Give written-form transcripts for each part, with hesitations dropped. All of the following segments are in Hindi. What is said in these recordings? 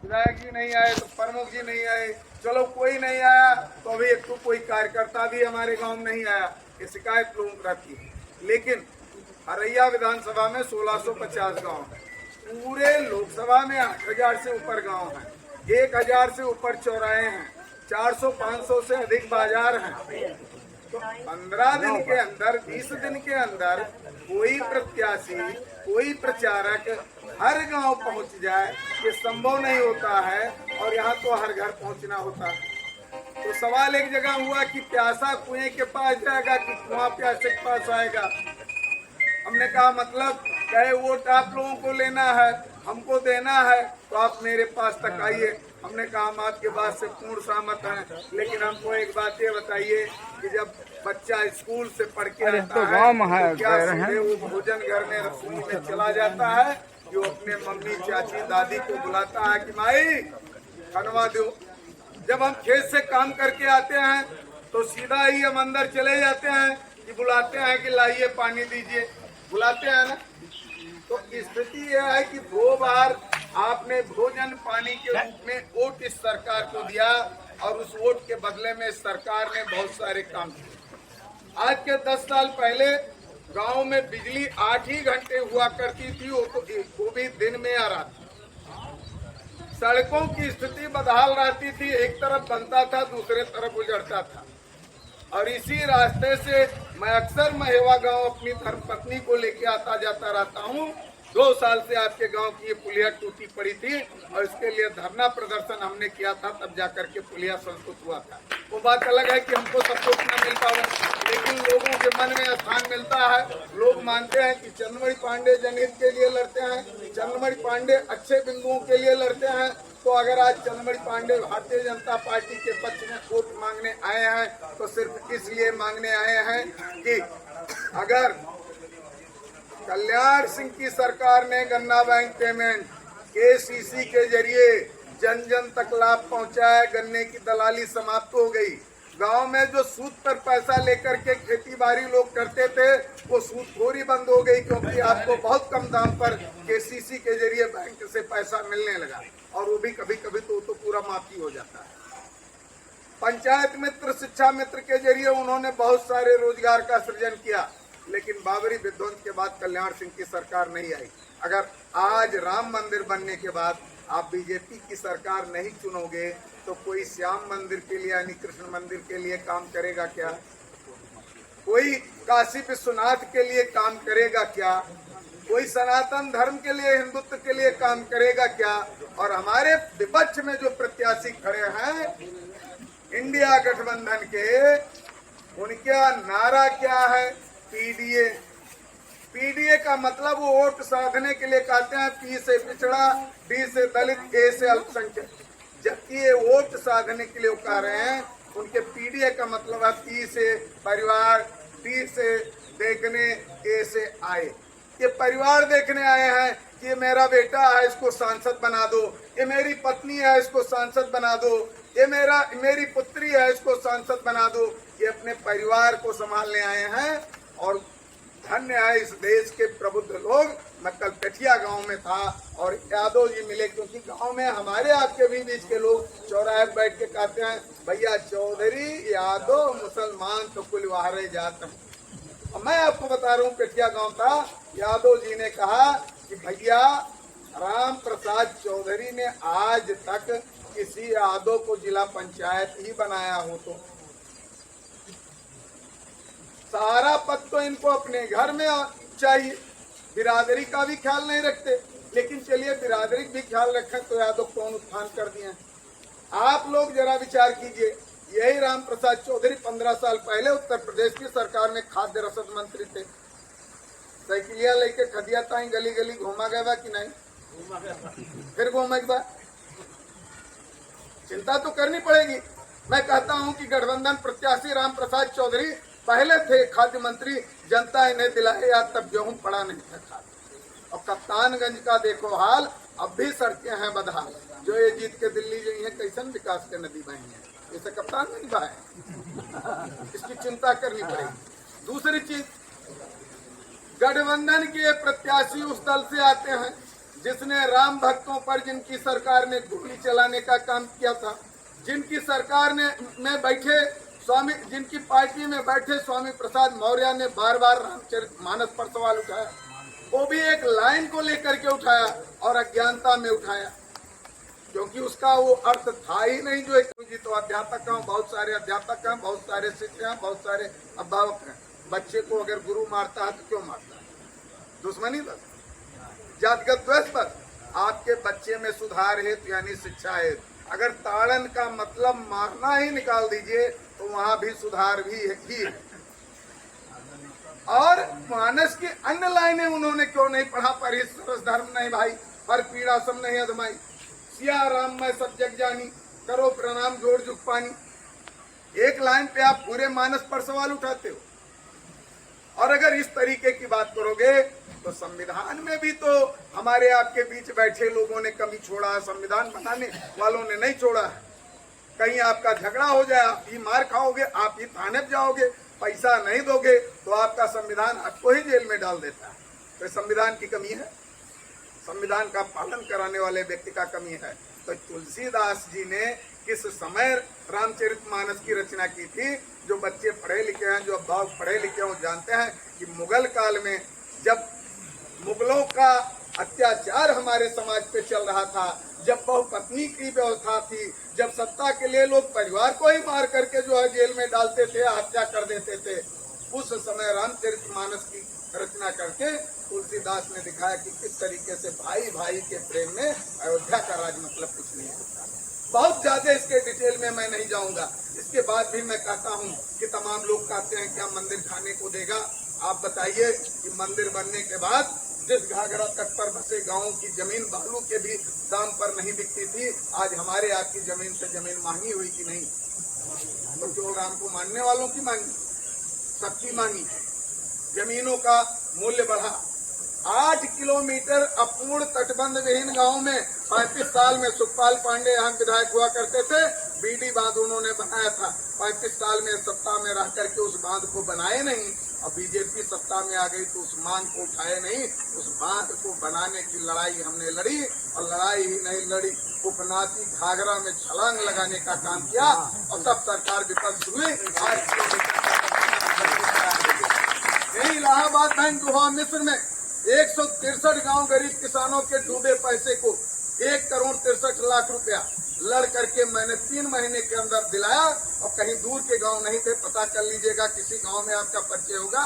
विधायक जी नहीं आए तो प्रमुख जी नहीं आए, चलो कोई नहीं आया तो अभी एक तो कोई कार्यकर्ता भी हमारे गांव में नहीं आया, ये शिकायत लोगों को रहती है। लेकिन हरैया विधानसभा में 1650 गांव है, पूरे लोकसभा में 8000 से ऊपर गांव हैं, 1000 से ऊपर चौराहे हैं, 400-500 से अधिक बाजार हैं। तो 15 दिन के अंदर, 20 दिन के अंदर कोई प्रत्याशी, कोई प्रचारक हर गांव पहुंच जाए, ये संभव नहीं होता है। और यहाँ तो हर घर पहुंचना होता है। तो सवाल एक जगह हुआ कि प्यासा कुएं के पास जाएगा कि कुआं प्यासे के पास आएगा। हमने कहा मतलब कहे वोट आप लोगों को लेना है, हमको देना है, तो आप मेरे पास तक आइए। हमने कहा हम आपके बात से पूर्ण सहमत हैं, लेकिन हमको एक बात ये बताइए कि जब बच्चा स्कूल से पढ़ के आता तो है तो क्या सीधे वो भोजन घर में रसोई में चला जाता है कि वो अपने मम्मी, चाची, दादी को बुलाता है कि माई खनवा दो। जब हम खेत से काम करके आते हैं तो सीधा ही हम अंदर चले जाते हैं कि बुलाते हैं कि लाइए पानी दीजिए, बुलाते हैं ना। तो स्थिति यह है कि 2 बार आपने भोजन पानी के रूप में वोट इस सरकार को दिया और उस वोट के बदले में सरकार ने बहुत सारे काम किए। आज के 10 साल पहले गांव में बिजली 8 ही घंटे हुआ करती थी, वो भी दिन में आ रहा था। सड़कों की स्थिति बदहाल रहती थी, एक तरफ बनता था दूसरे तरफ गुजरता था। और इसी रास्ते से मैं अक्सर महेवा गांव अपनी धर्मपत्नी को लेके आता जाता रहता हूं। 2 साल से आपके गांव की ये पुलिया टूटी पड़ी थी और इसके लिए धरना प्रदर्शन हमने किया था, तब जाकर के पुलिया संस्तुत हुआ था। वो बात अलग है कि हमको सपोर्ट न मिलता हो, लेकिन लोगों के मन में स्थान मिलता है। लोग मानते हैं कि चंद्रमणि पांडे जनहित के लिए लड़ते हैं, चंद्रमणि पांडे अच्छे बिंदुओं के लिए लड़ते हैं। तो अगर आज चंद्रमणि पांडे भारतीय जनता पार्टी के पक्ष में वोट मांगने आए हैं तो सिर्फ इसलिए मांगने आए हैं कि अगर कल्याण सिंह की सरकार ने गन्ना बैंक पेमेंट KCC के जरिए जन जन तक लाभ पहुंचाया, गन्ने की दलाली समाप्त हो गई। गांव में जो सूद पर पैसा लेकर के खेती बाड़ी लोग करते थे वो सूदखोरी बंद हो गई, क्योंकि आपको बहुत कम दाम पर KCC के जरिए बैंक से पैसा मिलने लगा। और वो भी कभी कभी तो पूरा माफी हो जाता है। पंचायत मित्र, शिक्षा मित्र के जरिए उन्होंने बहुत सारे रोजगार का सृजन किया, लेकिन बाबरी विध्वंस के बाद कल्याण सिंह की सरकार नहीं आई। अगर आज राम मंदिर बनने के बाद आप बीजेपी की सरकार नहीं चुनोगे तो कोई श्याम मंदिर के लिए यानी कृष्ण मंदिर के लिए काम करेगा क्या? कोई काशी विश्वनाथ के लिए काम करेगा क्या? कोई सनातन धर्म के लिए, हिंदुत्व के लिए काम करेगा क्या? और हमारे विपक्ष में जो प्रत्याशी खड़े हैं इंडिया गठबंधन के, उनका नारा क्या है? पीडीए का मतलब वो वोट साधने के लिए कहते हैं। P से पिछड़ा, D से दलित, A से अल्पसंख्यक। जबकि ये वोट साधने के लिए कह रहे हैं, उनके पीडीए का मतलब है P से परिवार, D से देखने, A से आए। ये परिवार देखने आए हैं कि ये मेरा बेटा है, इसको सांसद बना दो, ये मेरी पत्नी है, इसको सांसद बना दो, ये मेरी पुत्री है, इसको सांसद बना दो। ये अपने परिवार को संभालने आए हैं। और धन्य है इस देश के प्रबुद्ध लोग। मैं कल पेठिया गांव में था और यादव जी मिले, क्योंकि गांव में हमारे आपके भी बीच के लोग चौराहे पर बैठ के कहते हैं भैया चौधरी यादव मुसलमान तो कुल वाहरे जात हैं। और मैं आपको बता रहा हूँ, पेठिया गांव था, यादव जी ने कहा कि भैया राम प्रसाद चौधरी ने आज तक किसी यादव को जिला पंचायत ही बनाया हो तो सारा पद तो इनको अपने घर में चाहिए, बिरादरी का भी ख्याल नहीं रखते। लेकिन चलिए बिरादरी भी ख्याल रखें तो यादव कौन उत्थान कर दिए। आप लोग जरा विचार कीजिए, यही राम प्रसाद चौधरी 15 साल पहले उत्तर प्रदेश की सरकार में खाद्य रसद मंत्री थे। साइकिलिया लेके खदिया ताई गली गली घूमा गया कि नहीं? फिर घूमेगा, चिंता तो करनी पड़ेगी। मैं कहता हूं कि गठबंधन प्रत्याशी राम प्रसाद चौधरी पहले थे खाद्य मंत्री, जनता इन्हें दिलाए याद तब गेहूं पड़ा नहीं था खाद। और कप्तानगंज का देखो हाल, अब भी सड़कें हैं बदहाल। जो ये जीत के दिल्ली गई है, कैसन विकास के नदी बही है, इसे कप्तानगंज बहा, इसकी चिंता करनी पड़ेगी। दूसरी चीज, गठबंधन के प्रत्याशी उस दल से आते हैं जिसने राम भक्तों पर जिनकी सरकार ने गोली चलाने का काम किया था, जिनकी सरकार ने में बैठे स्वामी, जिनकी पार्टी में बैठे स्वामी प्रसाद मौर्य ने बार बार रामचरितमानस पर सवाल उठाया, वो भी एक लाइन को लेकर के उठाया और अज्ञानता में उठाया, क्योंकि उसका वो अर्थ था ही नहीं। जो एक जी तो अध्यापक हैं, बहुत सारे अध्यापक हैं, बहुत सारे शिक्षक हैं, बहुत सारे अभिभावक हैं। बच्चे को अगर गुरु मारता है तो क्यों मारता है? दुश्मनी बस, जातिगत द्वेष बस। आपके बच्चे में सुधार हेतु यानी शिक्षा हेतु अगर ताड़न का मतलब मारना ही निकाल दीजिए तो वहां भी सुधार भी है। और मानस की अन्य लाइनें उन्होंने क्यों नहीं पढ़ा? पर सरस धर्म नहीं भाई, पर पीड़ा सब नहीं अधमाई, सिया राम मैं सब जग जानी, करो प्रणाम जोड़ झुक पानी। एक लाइन पे आप पूरे मानस पर सवाल उठाते हो। और अगर इस तरीके की बात करोगे तो संविधान में भी तो हमारे आपके बीच बैठे लोगों ने कमी छोड़ा है, संविधान बनाने वालों ने नहीं छोड़ा है। कहीं आपका झगड़ा हो जाए, आप ही मार खाओगे, आप ही थाने में जाओगे, पैसा नहीं दोगे तो आपका संविधान आपको ही जेल में डाल देता है। तो संविधान की कमी है, संविधान का पालन कराने वाले व्यक्ति का कमी है। तो तुलसीदास जी ने किस समय रामचरितमानस की रचना की थी? जो बच्चे पढ़े लिखे हैं, जो अभिभावक पढ़े लिखे हैं, वो जानते हैं कि मुगल काल में जब मुगलों का अत्याचार हमारे समाज पे चल रहा था, जब बहुपत्नी की व्यवस्था थी, जब सत्ता के लिए लोग परिवार को ही मार करके जो है जेल में डालते थे, हत्या कर देते थे, उस समय रामचरितमानस की रचना करके तुलसीदास ने दिखाया कि किस तरीके से भाई भाई के प्रेम में अयोध्या का राज मतलब कुछ नहीं होता। बहुत ज्यादा इसके डिटेल में मैं नहीं जाऊंगा। इसके बाद भी मैं कहता हूं कि तमाम लोग कहते हैं क्या मंदिर खाने को देगा? आप बताइए कि मंदिर बनने के बाद जिस घाघरा तट पर बसे गांवों की जमीन बालू के भी दाम पर नहीं बिकती थी, आज हमारे आपकी जमीन से जमीन मांगी हुई कि नहीं? तो जो राम को मानने वालों की मांगी, सबकी मांगी, जमीनों का मूल्य बढ़ा। 8 किलोमीटर अपूर्ण तटबंध विहीन गांव में 35 साल में सुखपाल पांडे यहाँ विधायक हुआ करते थे, बीडी बांध उन्होंने बनाया था। 35 साल में सत्ता में रह करके उस बांध को बनाए नहीं, और बीजेपी सत्ता में आ गई तो उस मांग को उठाए नहीं। उस बांध को बनाने की लड़ाई हमने लड़ी, और लड़ाई ही नहीं लड़ी, उपनाती घाघरा में छलांग लगाने का काम किया, और सब सरकार विपक्ष हुई। यही इलाहाबाद बैंक हुआ मिस्र में 163 गांव गरीब किसानों के डूबे पैसे को 1,63,00,000 रुपया लड़ करके मैंने 3 महीने के अंदर दिलाया। और कहीं दूर के गांव नहीं थे, पता कर लीजिएगा, किसी गांव में आपका परिचय होगा,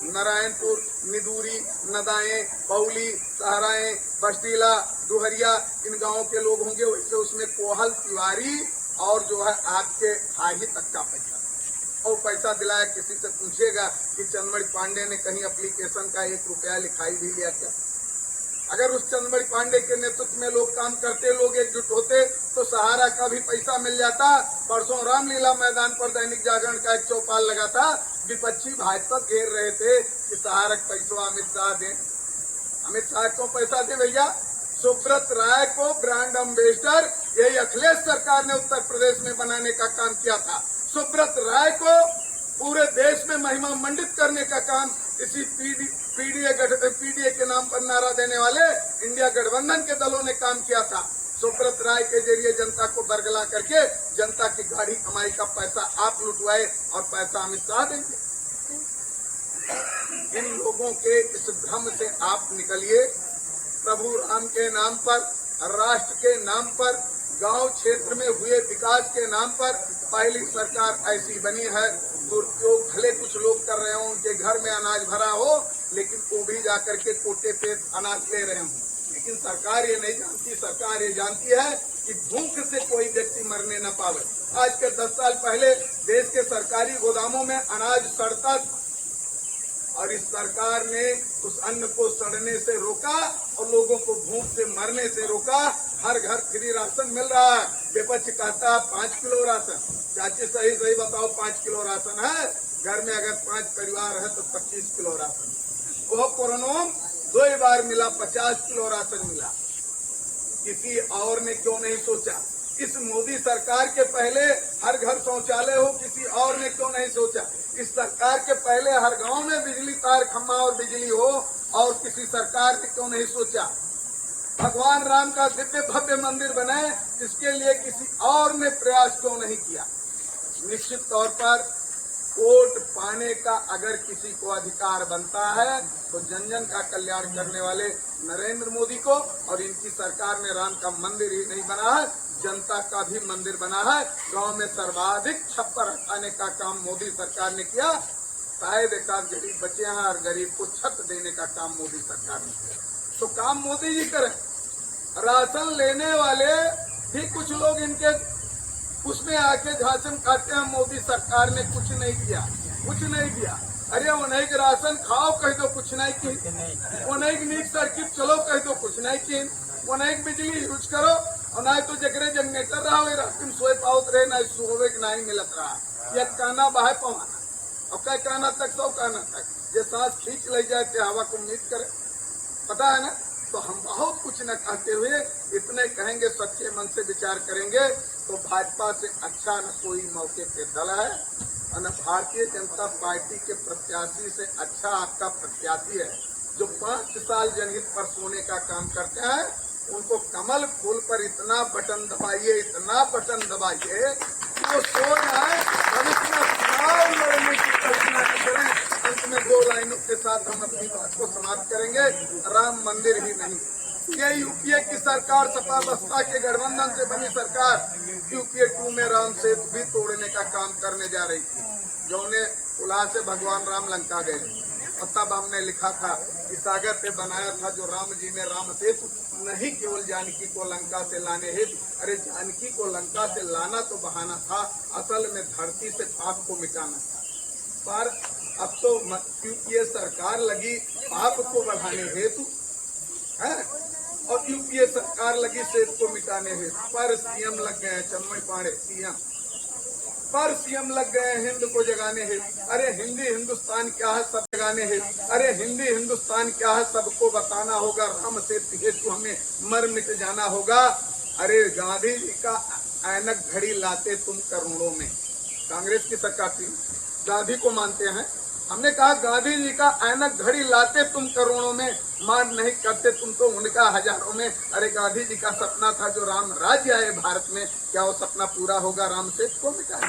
नारायणपुर, निदूरी, नदाएं, पौली, सहाराएं, बस्तीला, दुहरिया, इन गांवों के लोग होंगे। वैसे उसमें कोहल, तिवारी और जो है आपके हाही तक का पैसा, और पैसा दिलाया। किसी से पूछेगा कि चंद्रमणि पांडे ने कहीं एप्लीकेशन का 1 रुपया लिखाई भी लिया क्या? अगर उस चंद्रमणि पांडे के नेतृत्व में लोग काम करते, लोग एकजुट होते, तो सहारा का भी पैसा मिल जाता। परसों रामलीला मैदान पर दैनिक जागरण का एक चौपाल लगा था, विपक्षी भाजपा घेर रहे थे कि सहारा पैसा अमित शाह दे। अमित शाह को पैसा दे भैया? सुब्रत राय को ब्रांड एम्बेसडर यही अखिलेश सरकार ने उत्तर प्रदेश में बनाने का काम किया था। सुब्रत राय को पूरे देश में महिमा मंडित करने का काम इसी पीडीए के नाम पर नारा देने वाले इंडिया गठबंधन के दलों ने काम किया था। सुब्रत राय के जरिए जनता को बरगला करके जनता की गाढ़ी कमाई का पैसा आप लुटवाए, और पैसा अमित शाह देंगे। इन लोगों के इस भ्रम से आप निकलिए। प्रभु राम के नाम पर, राष्ट्र के नाम पर, गांव क्षेत्र में हुए विकास के नाम पर पहली सरकार ऐसी बनी है। दुरुपयोग भले कुछ लोग कर रहे हो, उनके घर में अनाज भरा हो, लेकिन वो भी जाकर के कोटे पे अनाज ले रहे हों। लेकिन सरकार ये नहीं जानती, सरकार ये जानती है कि भूख से कोई व्यक्ति मरने न पावे। आज के 10 साल पहले देश के सरकारी गोदामों में अनाज सड़ता, और इस सरकार ने उस अन्न को सड़ने से रोका और लोगों को भूख से मरने से रोका। हर घर फ्री राशन मिल रहा है। विपक्ष कहता 5 किलो राशन। चाची सही सही बताओ, 5 किलो राशन है घर में? अगर 5 परिवार है तो 25 किलो राशन। वो कोरोना 2 बार मिला, 50 किलो राशन मिला। किसी और ने क्यों नहीं सोचा? इस मोदी सरकार के पहले हर घर शौचालय हो, किसी और ने क्यों नहीं सोचा? इस सरकार के पहले हर गांव में बिजली तार, खम्मा और बिजली हो, और किसी सरकार ने क्यों नहीं सोचा? भगवान राम का दिव्य भव्य मंदिर बने, इसके लिए किसी और ने प्रयास क्यों नहीं किया। निश्चित तौर पर वोट पाने का अगर किसी को अधिकार बनता है तो जन जन का कल्याण करने वाले नरेंद्र मोदी को, और इनकी सरकार ने राम का मंदिर ही नहीं बना है, जनता का भी मंदिर बना है। गांव में सर्वाधिक छप्पर हटाने का काम मोदी सरकार ने किया। शायद एक आध गरीब बचे हैं और गरीब को छत देने का काम मोदी सरकार ने किया। तो काम मोदी जी करें। राशन लेने वाले भी कुछ लोग इनके उसमें आके झांसन खाते हैं, मोदी सरकार ने कुछ नहीं किया, कुछ नहीं दिया। अरे उन्हें राशन खाओ कह दो, कुछ नहीं की। उन्हें नीक सर्किट चलो कह दो, कुछ नहीं की। उन्हें बिजली यूज करो और ना तो जगरे जनरेटर रहा हुए रास्ते में सोए पावत रहे, ना सोवे के नहीं मिलत रहा। यह काना बाहे पवाना और कई काना तक 100 काना तक ये सांस खींच ले जाए तो हवा को उम्मीद करे, पता है ना। तो हम बहुत कुछ न कहते हुए इतने कहेंगे, सच्चे मन से विचार करेंगे तो भाजपा से अच्छा न कोई मौके पे दल है और न भारतीय जनता पार्टी के प्रत्याशी से अच्छा आपका प्रत्याशी है, जो 5 साल जनहित पर सोने का काम करते हैं। उनको कमल फूल पर इतना बटन दबाइए, इतना बटन दबाइए कि वो सो जाए, भविष्य में चुनाव लड़ने की कल्पना करें। अंत में 2 लाइनों के साथ हम अपनी बात को समाप्त करेंगे। राम मंदिर ही नहीं, ये यूपीए की सरकार, सपा बसपा के गठबंधन से बनी सरकार यूपीए 2 में राम सेतु भी तोड़ने का काम करने जा रही थी, जो उन्हें पुला से भगवान राम लंका गए। और तब हमने लिखा था कि सागर पे बनाया था जो राम जी ने राम सेतु, नहीं केवल जानकी को लंका से लाने हेतु। अरे जानकी को लंका से लाना तो बहाना था, असल में धरती से पाप को मिटाना था। पर अब तो यूपीए सरकार लगी पाप को बढ़ाने हेतु है, और यूपीए सरकार लगी सेतु को मिटाने हेतु। पर सीएम लग गए चन्मय पांडे, सीएम लग गए हिंद को जगाने हेतु। अरे हिंदी हिंदुस्तान क्या है सब जगाने हेतु। अरे हिंदी हिंदुस्तान क्या है सबको बताना होगा, राम सेतु हेतु हमें मर मिट जाना होगा। अरे गांधी जी का ऐनक घड़ी लाते तुम करोड़ों में, कांग्रेस की सरकार थी, गांधी को मानते हैं। हमने कहा गांधी जी का ऐनक घड़ी लाते तुम करोड़ों में, मान नहीं करते तुम तो उनका हजारों में। अरे गांधी जी का सपना था जो राम राज्य आए भारत में, क्या वो सपना पूरा होगा राम सेतु को मिटाने?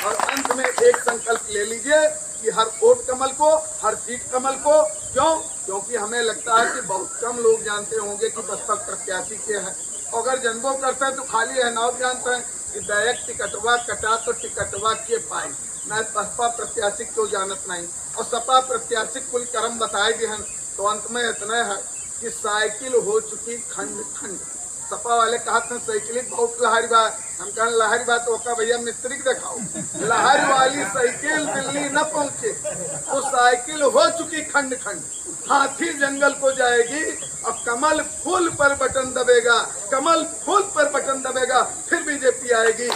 और अंत में एक संकल्प ले लीजिए कि हर वोट कमल को, हर सीट कमल को। क्यों? क्योंकि हमें लगता है कि बहुत कम लोग जानते होंगे कि बसपा प्रत्याशी के हैं। अगर जनबो करते हैं तो खाली है नाव जानते हैं कि डायरेक्ट टिकटवा कटा तो टिकटवा के पाए न, बसपा प्रत्याशी को जानत नहीं। और सपा प्रत्याशी कुल कर्म बताए गए हैं। तो अंत में इतना है कि साइकिल हो चुकी खंड खंड। सपा वाले कहा था साइकिल बहुत लहरी बा, हम कहा लहरी बा तो ओका भैया मिस्त्री के दिखाओ। लहर वाली साइकिल दिल्ली न पहुंचे तो साइकिल हो चुकी खंड खंड। हाथी जंगल को जाएगी और कमल फूल पर बटन दबेगा, कमल फूल पर बटन दबेगा, फिर बीजेपी आएगी। जय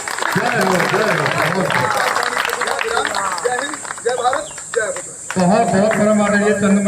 हिंद, जय भारत, जय। बहुत बहुत बड़ा माननीय चंद्रमणि